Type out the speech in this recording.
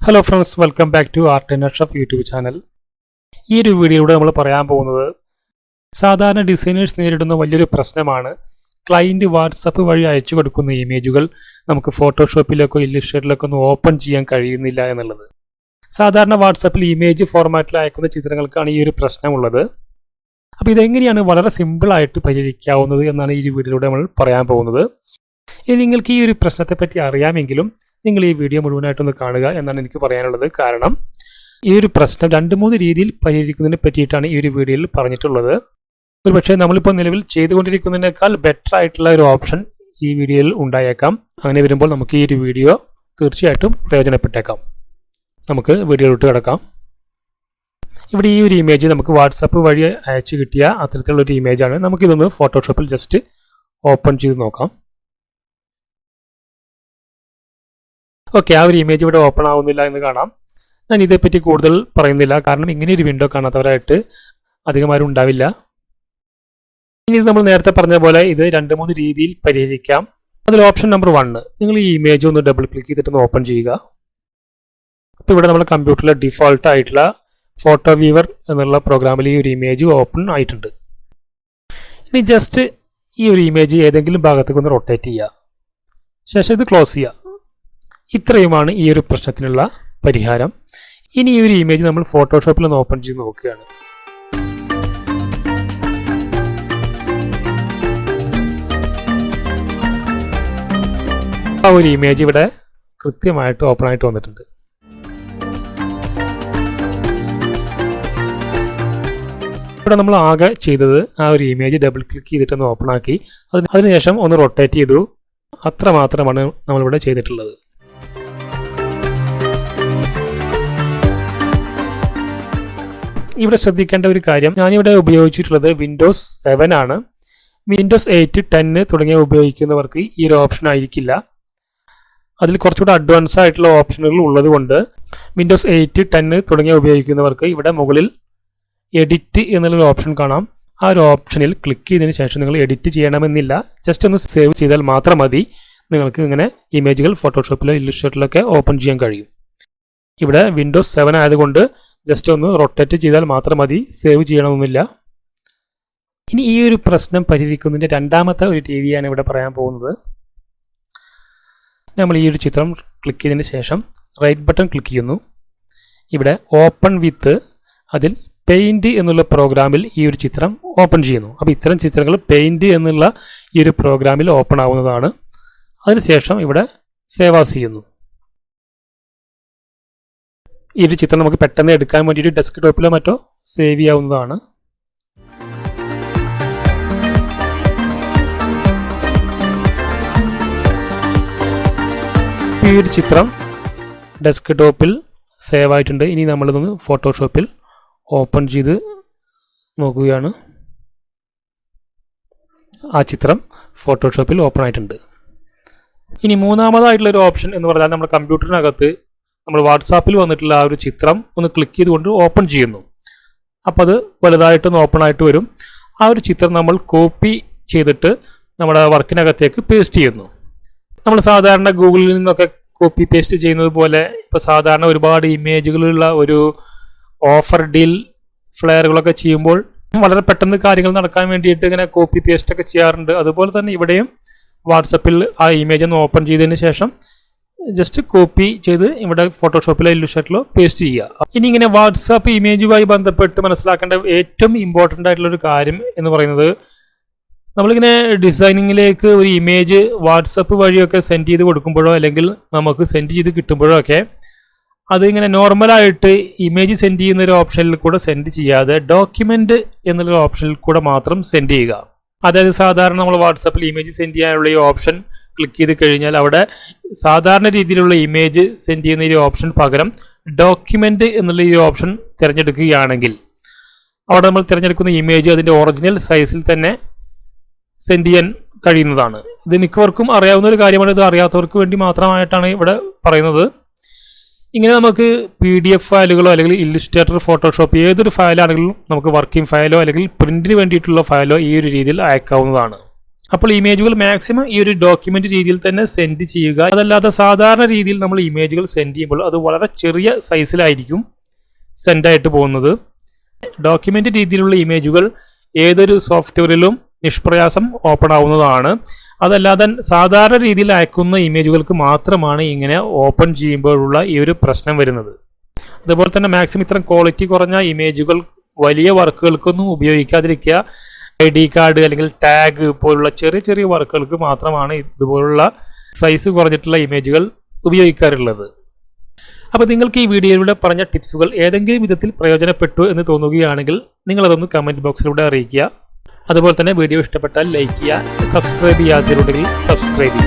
Hello friends, welcome back to art and Ashraf YouTube channel. ഈ ഒരു വീഡിയോയിലൂടെ നമ്മൾ പറയാൻ പോകുന്നത് സാധാരണ ഡിസൈനേഴ്സ് നേരിടുന്ന വലിയൊരു പ്രശ്നമാണ് ക്ലയൻറ്റ് വാട്സപ്പ് വഴി അയച്ചു കൊടുക്കുന്ന ഇമേജുകൾ നമുക്ക് ഫോട്ടോഷോപ്പിലേക്കോ ഇല്ലുസ്ട്രേറ്ററിലേക്കോ ഒന്നും ഓപ്പൺ ചെയ്യാൻ കഴിയുന്നില്ല എന്നുള്ളത്. സാധാരണ വാട്സപ്പിൽ ഇമേജ് ഫോർമാറ്റിൽ അയക്കുന്ന ചിത്രങ്ങൾക്കാണ് ഈ ഒരു പ്രശ്നമുള്ളത്. അപ്പോൾ ഇതെങ്ങനെയാണ് വളരെ സിമ്പിളായിട്ട് പരിഹരിക്കാവുന്നത് എന്നാണ് ഈ വീഡിയോയിലൂടെ നമ്മൾ പറയാൻ പോകുന്നത്. ഇനി നിങ്ങൾക്ക് ഈ ഒരു പ്രശ്നത്തെപ്പറ്റി അറിയാമെങ്കിലും നിങ്ങൾ ഈ വീഡിയോ മുഴുവനായിട്ടൊന്ന് കാണുക എന്നാണ് എനിക്ക് പറയാനുള്ളത്. കാരണം ഈ ഒരു പ്രശ്നം 2-3 രീതിയിൽ പരിഹരിക്കുന്നതിനെ പറ്റിയിട്ടാണ് ഈ ഒരു വീഡിയോയിൽ പറഞ്ഞിട്ടുള്ളത്. ഒരു പക്ഷേ നമ്മളിപ്പോൾ നിലവിൽ ചെയ്തുകൊണ്ടിരിക്കുന്നതിനേക്കാൾ ബെറ്റർ ആയിട്ടുള്ള ഒരു ഓപ്ഷൻ ഈ വീഡിയോയിൽ ഉണ്ടായേക്കാം. അങ്ങനെ വരുമ്പോൾ നമുക്ക് ഈ ഒരു വീഡിയോ തീർച്ചയായിട്ടും പ്രയോജനപ്പെട്ടേക്കാം. നമുക്ക് വീഡിയോയിലോട്ട് കിടക്കാം. ഇവിടെ ഈ ഒരു ഇമേജ് നമുക്ക് വാട്സപ്പ് വഴി അയച്ചു കിട്ടിയ അത്തരത്തിലുള്ളൊരു ഇമേജാണ്. നമുക്കിതൊന്ന് ഫോട്ടോഷോപ്പിൽ ജസ്റ്റ് ഓപ്പൺ ചെയ്ത് നോക്കാം. ഓക്കെ, ആ ഒരു ഇമേജ് ഇവിടെ ഓപ്പൺ ആവുന്നില്ല എന്ന് കാണാം. ഞാൻ ഇതേപ്പറ്റി കൂടുതൽ പറയുന്നില്ല, കാരണം ഇങ്ങനെ ഒരു വിൻഡോ കാണാത്തവരായിട്ട് അധികം ആരും ഉണ്ടാവില്ല. ഇനി ഇത് നമ്മൾ നേരത്തെ പറഞ്ഞ പോലെ ഇത് 2-3 രീതിയിൽ പരിഹരിക്കാം. അതിൽ ഓപ്ഷൻ നമ്പർ 1, നിങ്ങൾ ഈ ഇമേജ് ഒന്ന് ഡബിൾ ക്ലിക്ക് ചെയ്തിട്ടൊന്ന് ഓപ്പൺ ചെയ്യുക. അപ്പോൾ ഇവിടെ നമ്മുടെ കമ്പ്യൂട്ടറിലെ ഡിഫോൾട്ട് ആയിട്ടുള്ള ഫോട്ടോ വ്യൂവർ എന്നുള്ള പ്രോഗ്രാമിൽ ഈ ഒരു ഇമേജ് ഓപ്പൺ ആയിട്ടുണ്ട്. ഇനി ജസ്റ്റ് ഈ ഒരു ഇമേജ് ഏതെങ്കിലും ഭാഗത്തേക്ക് ഒന്ന് റൊട്ടേറ്റ് ചെയ്യുക, ശേഷം ഇത് ക്ലോസ് ചെയ്യുക. ഇത്രയുമാണ് ഈ ഒരു പ്രശ്നത്തിനുള്ള പരിഹാരം. ഇനി ഈ ഒരു ഇമേജ് നമ്മൾ ഫോട്ടോഷോപ്പിൽ ഒന്ന് ഓപ്പൺ ചെയ്ത് നോക്കുകയാണ്. ആ ഒരു ഇമേജ് ഇവിടെ കൃത്യമായിട്ട് ഓപ്പൺ ആയിട്ട് വന്നിട്ടുണ്ട്. ഇവിടെ നമ്മൾ ആകെ ചെയ്തത് ആ ഒരു ഇമേജ് ഡബിൾ ക്ലിക്ക് ചെയ്തിട്ടൊന്ന് ഓപ്പൺ ആക്കി, അതിനുശേഷം ഒന്ന് റൊട്ടേറ്റ് ചെയ്തു. അത്ര മാത്രമാണ് നമ്മളിവിടെ ചെയ്തിട്ടുള്ളത്. ഇവിടെ ശ്രദ്ധിക്കേണ്ട ഒരു കാര്യം, ഞാനിവിടെ ഉപയോഗിച്ചിട്ടുള്ളത് വിൻഡോസ് 7 ആണ്. വിൻഡോസ് 8, 10 തുടങ്ങിയ ഉപയോഗിക്കുന്നവർക്ക് ഈ ഒരു ഓപ്ഷൻ ആയിരിക്കില്ല. അതിൽ കുറച്ചുകൂടെ അഡ്വാൻസ് ആയിട്ടുള്ള ഓപ്ഷനുകൾ ഉള്ളത് കൊണ്ട് വിൻഡോസ് 8, 10 തുടങ്ങിയ ഉപയോഗിക്കുന്നവർക്ക് ഇവിടെ മുകളിൽ എഡിറ്റ് എന്നുള്ളൊരു ഓപ്ഷൻ കാണാം. ആ ഒരു ഓപ്ഷനിൽ ക്ലിക്ക് ചെയ്തതിന് ശേഷം നിങ്ങൾ എഡിറ്റ് ചെയ്യണമെന്നില്ല, ജസ്റ്റ് ഒന്ന് സേവ് ചെയ്താൽ മാത്രം മതി. നിങ്ങൾക്ക് ഇങ്ങനെ ഇമേജുകൾ ഫോട്ടോഷോപ്പിലോ ഇല്ലുസ്ട്രേറ്ററിലൊക്കെ ഓപ്പൺ ചെയ്യാൻ കഴിയും. ഇവിടെ വിൻഡോസ് 7 ആയതുകൊണ്ട് ജസ്റ്റ് ഒന്ന് റൊട്ടേറ്റ് ചെയ്താൽ മാത്രം മതി, സേവ് ചെയ്യണമെന്നില്ല. ഇനി ഈ ഒരു പ്രശ്നം പരിഹരിക്കുന്നതിൻ്റെ രണ്ടാമത്തെ ഒരു രീതിയാണ് ഇവിടെ പറയാൻ പോകുന്നത്. നമ്മൾ ഈ ഒരു ചിത്രം ക്ലിക്ക് ചെയ്തതിന് ശേഷം റൈറ്റ് ബട്ടൺ ക്ലിക്ക് ചെയ്യുന്നു. ഇവിടെ ഓപ്പൺ വിത്ത്, അതിൽ പെയിൻറ് എന്നുള്ള പ്രോഗ്രാമിൽ ഈ ഒരു ചിത്രം ഓപ്പൺ ചെയ്യുന്നു. അപ്പോൾ ഇത്തരം ചിത്രങ്ങൾ പെയിൻറ് എന്നുള്ള ഈ ഒരു പ്രോഗ്രാമിൽ ഓപ്പൺ ആവുന്നതാണ്. അതിനുശേഷം ഇവിടെ സേവ് ആസ് ചെയ്യുന്നു. ഈ ഒരു ചിത്രം നമുക്ക് പെട്ടെന്ന് എടുക്കാൻ വേണ്ടിയിട്ട് ഡെസ്ക്ടോപ്പിലോ മറ്റോ സേവ് ചെയ്യാവുന്നതാണ്. ഈ ഒരു ചിത്രം ഡെസ്ക്ടോപ്പിൽ സേവ് ആയിട്ടുണ്ട്. ഇനി നമ്മളിതൊന്ന് ഫോട്ടോഷോപ്പിൽ ഓപ്പൺ ചെയ്ത് നോക്കുകയാണ്. ആ ചിത്രം ഫോട്ടോഷോപ്പിൽ ഓപ്പൺ ആയിട്ടുണ്ട്. ഇനി മൂന്നാമതായിട്ടുള്ളൊരു ഓപ്ഷൻ എന്ന് പറഞ്ഞാൽ നമ്മുടെ കമ്പ്യൂട്ടറിനകത്ത് നമ്മൾ വാട്സാപ്പിൽ വന്നിട്ടുള്ള ആ ഒരു ചിത്രം ഒന്ന് ക്ലിക്ക് ചെയ്തുകൊണ്ട് ഓപ്പൺ ചെയ്യുന്നു. അപ്പോൾ അത് വലുതായിട്ടൊന്ന് ഓപ്പൺ ആയിട്ട് വരും. ആ ഒരു ചിത്രം നമ്മൾ കോപ്പി ചെയ്തിട്ട് നമ്മുടെ വർക്കിനകത്തേക്ക് പേസ്റ്റ് ചെയ്യുന്നു. നമ്മൾ സാധാരണ ഗൂഗിളിൽ നിന്നൊക്കെ കോപ്പി പേസ്റ്റ് ചെയ്യുന്നത് പോലെ ഇപ്പോൾ സാധാരണ ഒരുപാട് ഇമേജുകളുള്ള ഒരു ഓഫർ ഡീൽ ഫ്ലെയറുകളൊക്കെ ചെയ്യുമ്പോൾ വളരെ പെട്ടെന്ന് കാര്യങ്ങൾ നടക്കാൻ വേണ്ടിയിട്ട് ഇങ്ങനെ കോപ്പി പേസ്റ്റ് ഒക്കെ ചെയ്യാറുണ്ട്. അതുപോലെ തന്നെ ഇവിടെയും വാട്സപ്പിൽ ആ ഇമേജ് ഒന്ന് ഓപ്പൺ ചെയ്തതിന് ശേഷം ജസ്റ്റ് കോപ്പി ചെയ്ത് ഇവിടെ ഫോട്ടോഷോപ്പിലോ ഇല്ലുസ്ട്രേറ്ററിലോ പേസ്റ്റ് ചെയ്യുക. ഇനി ഇങ്ങനെ വാട്സാപ്പ് ഇമേജുമായി ബന്ധപ്പെട്ട് മനസ്സിലാക്കേണ്ട ഏറ്റവും ഇമ്പോർട്ടൻ്റ് ആയിട്ടുള്ളൊരു കാര്യം എന്ന് പറയുന്നത്, നമ്മളിങ്ങനെ ഡിസൈനിങ്ങിലേക്ക് ഒരു ഇമേജ് വാട്സപ്പ് വഴിയൊക്കെ സെൻഡ് ചെയ്ത് കൊടുക്കുമ്പോഴോ അല്ലെങ്കിൽ നമുക്ക് സെൻഡ് ചെയ്ത് കിട്ടുമ്പോഴോ ഒക്കെ അതിങ്ങനെ നോർമലായിട്ട് ഇമേജ് സെൻഡ് ചെയ്യുന്ന ഒരു ഓപ്ഷനിൽ കൂടെ സെൻഡ് ചെയ്യാതെ ഡോക്യുമെൻ്റ് എന്നുള്ള ഓപ്ഷനിൽ കൂടെ മാത്രം സെൻഡ് ചെയ്യുക. അതായത് സാധാരണ നമ്മൾ വാട്സപ്പിൽ ഇമേജ് സെൻഡ് ചെയ്യാനുള്ള ഈ ഓപ്ഷൻ ക്ലിക്ക് ചെയ്ത് കഴിഞ്ഞാൽ അവിടെ സാധാരണ രീതിയിലുള്ള ഇമേജ് സെൻഡ് ചെയ്യുന്ന ഈ ഓപ്ഷൻ പകരം ഡോക്യുമെൻ്റ് എന്നുള്ള ഈ ഓപ്ഷൻ തിരഞ്ഞെടുക്കുകയാണെങ്കിൽ അവിടെ നമ്മൾ തിരഞ്ഞെടുക്കുന്ന ഇമേജ് അതിൻ്റെ ഒറിജിനൽ സൈസിൽ തന്നെ സെൻഡ് ചെയ്യാൻ കഴിയുന്നതാണ്. ഇത് മിക്കവർക്കും അറിയാവുന്ന ഒരു കാര്യമാണ്. ഇത് അറിയാത്തവർക്ക് വേണ്ടി മാത്രമായിട്ടാണ് ഇവിടെ പറയുന്നത്. ഇങ്ങനെ നമുക്ക് PDF ഫയലുകളോ അല്ലെങ്കിൽ ഇല്ലുസ്ട്രേറ്റർ, ഫോട്ടോഷോപ്പ് ഏതൊരു ഫയലാണെങ്കിലും നമുക്ക് വർക്കിംഗ് ഫയലോ അല്ലെങ്കിൽ പ്രിന്റിന് വേണ്ടിയിട്ടുള്ള ഫയലോ ഈ ഒരു രീതിയിൽ അയക്കാവുന്നതാണ്. അപ്പോൾ ഇമേജുകൾ മാക്സിമം ഈ ഒരു ഡോക്യുമെന്റ് രീതിയിൽ തന്നെ സെൻഡ് ചെയ്യുക. അതല്ലാതെ സാധാരണ രീതിയിൽ നമ്മൾ ഇമേജുകൾ സെൻഡ് ചെയ്യുമ്പോൾ അത് വളരെ ചെറിയ സൈസിലായിരിക്കും സെൻഡ് ആയിട്ട് പോകുന്നത്. ഡോക്യുമെന്റ് രീതിയിലുള്ള ഇമേജുകൾ ഏതൊരു സോഫ്റ്റ്വെയറിലും നിഷ്പ്രയാസം ഓപ്പൺ ആവുന്നതാണ്. അതല്ലാതെ സാധാരണ രീതിയിൽ അയക്കുന്ന ഇമേജുകൾക്ക് മാത്രമാണ് ഇങ്ങനെ ഓപ്പൺ ചെയ്യുമ്പോഴുള്ള ഈ ഒരു പ്രശ്നം വരുന്നത്. അതുപോലെ തന്നെ മാക്സിമം ഇത്തരം ക്വാളിറ്റി കുറഞ്ഞ ഇമേജുകൾ വലിയ വർക്കുകൾക്കൊന്നും ഉപയോഗിക്കാതിരിക്കുക. ID കാർഡ് അല്ലെങ്കിൽ ടാഗ് പോലുള്ള ചെറിയ ചെറിയ വർക്കുകൾക്ക് മാത്രമാണ് ഇതുപോലുള്ള സൈസ് കുറഞ്ഞിട്ടുള്ള ഇമേജുകൾ ഉപയോഗിക്കാറുള്ളത്. അപ്പോൾ നിങ്ങൾക്ക് ഈ വീഡിയോയിലൂടെ പറഞ്ഞ ടിപ്സുകൾ ഏതെങ്കിലും വിധത്തിൽ പ്രയോജനപ്പെട്ടു എന്ന് തോന്നുകയാണെങ്കിൽ നിങ്ങളതൊന്ന് കമൻറ്റ് ബോക്സിലൂടെ അറിയിക്കുക. അതുപോലെ തന്നെ വീഡിയോ ഇഷ്ടപ്പെട്ടാൽ ലൈക്ക് ചെയ്യുക, സബ്സ്ക്രൈബ് ചെയ്യാത്തവരുണ്ടെങ്കിൽ സബ്സ്ക്രൈബ് ചെയ്യുക.